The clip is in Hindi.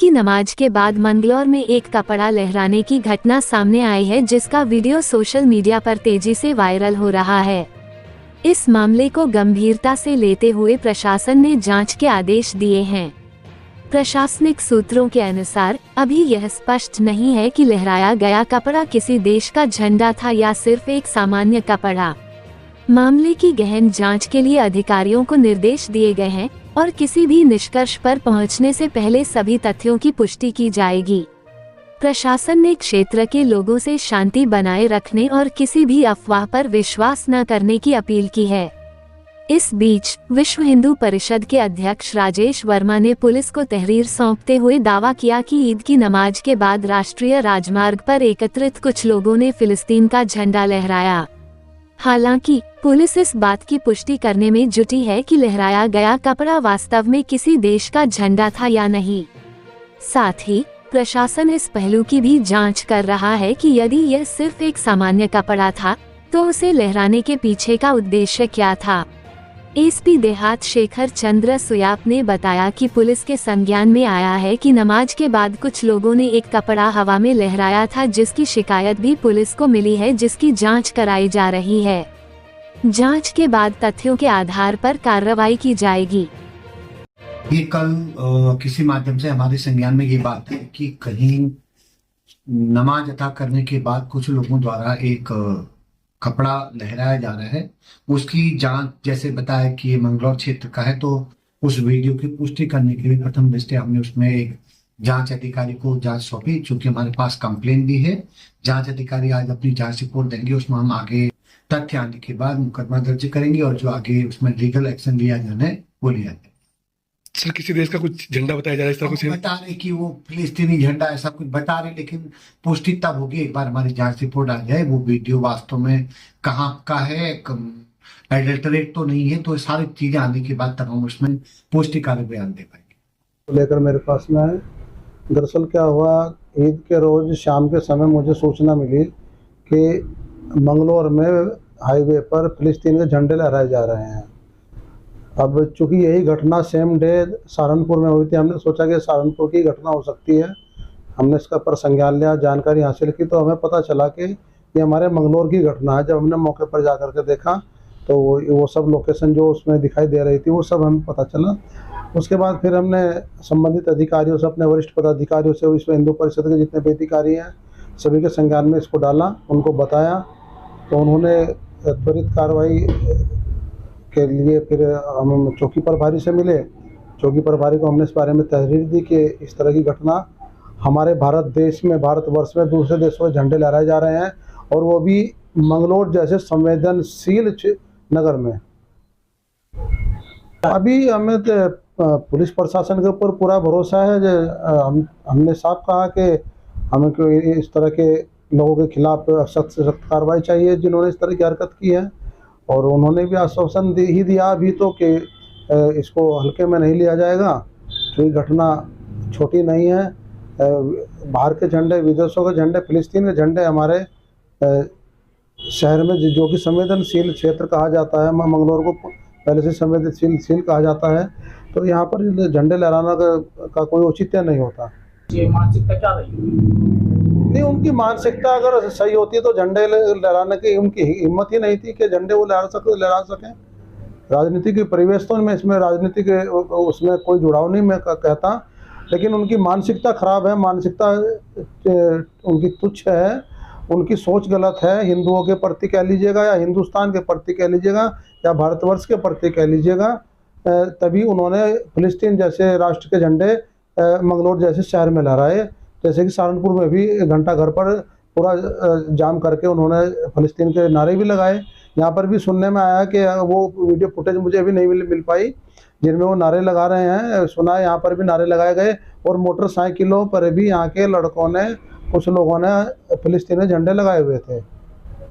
की नमाज के बाद मंगलौर में एक कपड़ा लहराने की घटना सामने आई है, जिसका वीडियो सोशल मीडिया पर तेजी से वायरल हो रहा है। इस मामले को गंभीरता से लेते हुए प्रशासन ने जांच के आदेश दिए हैं। प्रशासनिक सूत्रों के अनुसार अभी यह स्पष्ट नहीं है कि लहराया गया कपड़ा किसी देश का झंडा था या सिर्फ एक सामान्य कपड़ा। मामले की गहन जांच के लिए अधिकारियों को निर्देश दिए गए हैं और किसी भी निष्कर्ष पर पहुंचने से पहले सभी तथ्यों की पुष्टि की जाएगी। प्रशासन ने क्षेत्र के लोगों से शांति बनाए रखने और किसी भी अफवाह पर विश्वास न करने की अपील की है। इस बीच विश्व हिंदू परिषद के अध्यक्ष राजेश वर्मा ने पुलिस को तहरीर सौंपते हुए दावा किया कि ईद की नमाज के बाद राष्ट्रीय राजमार्ग पर एकत्रित कुछ लोगों ने फिलिस्तीन का झंडा लहराया। हालांकि पुलिस इस बात की पुष्टि करने में जुटी है कि लहराया गया कपड़ा वास्तव में किसी देश का झंडा था या नहीं। साथ ही प्रशासन इस पहलू की भी जांच कर रहा है कि यदि यह सिर्फ एक सामान्य कपड़ा था तो उसे लहराने के पीछे का उद्देश्य क्या था। एसपी देहात शेखर चंद्र सुयाप ने बताया कि पुलिस के संज्ञान में आया है कि नमाज के बाद कुछ लोगों ने एक कपड़ा हवा में लहराया था, जिसकी शिकायत भी पुलिस को मिली है, जिसकी जांच कराई जा रही है। जांच के बाद तथ्यों के आधार पर कार्रवाई की जाएगी। ये कल किसी माध्यम से हमारे संज्ञान में ये बात है कि कहीं नमाज अदा करने के बाद कुछ लोगों द्वारा एक कपड़ा लहराया जा रहा है। उसकी जांच जैसे बताया कि ये मंगलौर क्षेत्र का है, तो उस वीडियो की पुष्टि करने के लिए प्रथम दृष्टया हमने उसमें एक जांच अधिकारी को जांच सौंपी, चूंकि हमारे पास कंप्लेन भी है। जांच अधिकारी आज अपनी जांच रिपोर्ट देंगे, उसमें हम आगे तथ्य आने के बाद मुकदमा दर्ज करेंगे और जो आगे उसमें लीगल एक्शन लिया जाना है वो लिया जाए। सर, किसी देश का कुछ झंडा बताया जा रहा है, इस तरह कुछ बता रहे कि वो फिलिस्तीनी झंडा ऐसा कुछ बता रहे, लेकिन पुष्टि तब होगी एक बार हमारी जांच रिपोर्ट आ जाए। वो वीडियो वास्तव में कहाँ का है, एडल्टरेट तो नहीं है, तो सारी चीजें आने के बाद तब हम उसमें पुष्टिकारक बयान दे पाएंगे। लेकर मेरे पास में है। दरअसल क्या हुआ, ईद के रोज शाम के समय मुझे सूचना मिली कि मंगलौर में हाईवे पर फिलिस्तीन के झंडे लहराए जा रहे हैं। अब चूंकि यही घटना सेम डे सहारनपुर में हुई थी, हमने सोचा कि सहारनपुर की घटना हो सकती है। हमने इसका पर संज्ञान लिया, जानकारी हासिल की, तो हमें पता चला कि ये हमारे मंगलौर की घटना है। जब हमने मौके पर जा कर के देखा तो वो सब लोकेशन जो उसमें दिखाई दे रही थी वो सब हमें पता चला। उसके बाद फिर हमने संबंधित अधिकारियों से, अपने वरिष्ठ पदाधिकारियों से, विश्व हिंदू परिषद के जितने भी अधिकारी हैं सभी के संज्ञान में इसको डाला, उनको बताया, तो उन्होंने त्वरित कार्रवाई के लिए फिर हम चौकी प्रभारी से मिले। चौकी प्रभारी को हमने इस बारे में तहरीर दी कि इस तरह की घटना हमारे भारत देश में, भारतवर्ष में दूसरे देशों में झंडे लहराए जा रहे हैं, और वो भी मंगलौर जैसे संवेदनशील नगर में। अभी हमें पुलिस प्रशासन के ऊपर पूरा भरोसा है। हमने साफ कहा कि हमें इस तरह के लोगों के खिलाफ सख्त से सख्त कार्रवाई चाहिए जिन्होंने इस तरह की हरकत की है, और उन्होंने भी आश्वासन ही दिया अभी तो कि इसको हल्के में नहीं लिया जाएगा। तो ये घटना छोटी नहीं है। बाहर के झंडे, विदेशों के झंडे, फिलिस्तीन के झंडे हमारे शहर में जो कि संवेदनशील क्षेत्र कहा जाता है, मंगलौर को पहले से संवेदनशील कहा जाता है, तो यहाँ पर झंडे लहराना का कोई औचित्य नहीं होता। ये मानसिकता क्या रही? नहीं, उनकी मानसिकता अगर सही होती तो झंडे लहराने की उनकी हिम्मत ही नहीं थी कि झंडे वो लहरा सकें। राजनीति के परिवेश तो में, इसमें राजनीति के उसमें कोई जुड़ाव नहीं मैं कहता, लेकिन उनकी मानसिकता खराब है, मानसिकता उनकी तुच्छ है, उनकी सोच गलत है। हिंदुओं के प्रति कह लीजिएगा या हिंदुस्तान के प्रति कह लीजिएगा या भारतवर्ष के प्रति कह लीजिएगा, तभी उन्होंने फिलिस्तीन जैसे राष्ट्र के झंडे मंगलौर जैसे शहर में लहराए। जैसे कि सहारनपुर में भी घंटा घर पर पूरा जाम करके उन्होंने फिलिस्तीन के नारे भी लगाए। यहाँ पर भी सुनने में आया कि वो वीडियो फुटेज मुझे अभी नहीं मिल पाई जिनमें वो नारे लगा रहे हैं। सुना है यहाँ पर भी नारे लगाए गए, और मोटरसाइकिलों पर भी यहाँ के लड़कों ने, कुछ लोगों ने फिलिस्तीनी झंडे लगाए हुए थे।